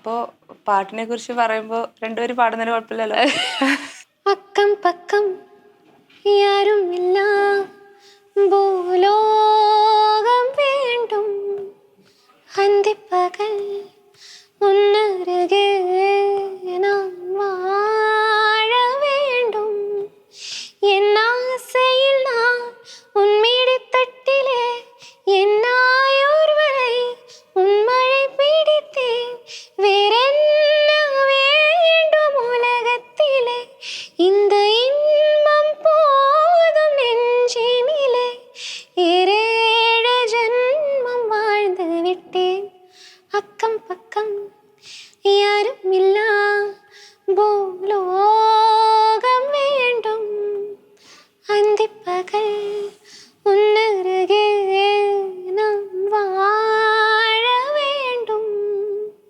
അപ്പോ പാട്ടിനെ കുറിച്ച് പറയുമ്പോ രണ്ടുപേരും പാടുന്നതിന് കുഴപ്പമില്ലല്ലോ. അക്കം പക്കം യാരുമില്ല பூலோகம் வேண்டும் அந்திப்பகல் உன்னருகே நாம் வாழ வேண்டும் என் ஆசையில் நான் உன்மீடி தட்டிலே என்னாயோர் வரை உன்மழை பிடித்தேன் வேறென்ன வேண்டும் உலகத்திலே இந்த இன்பம் போதும் நெஞ்சினிலே ஏழு ஜன்மம் வாழ்ந்து விட்டேன் அக்கம் பக்கம் யாரும் இல்லா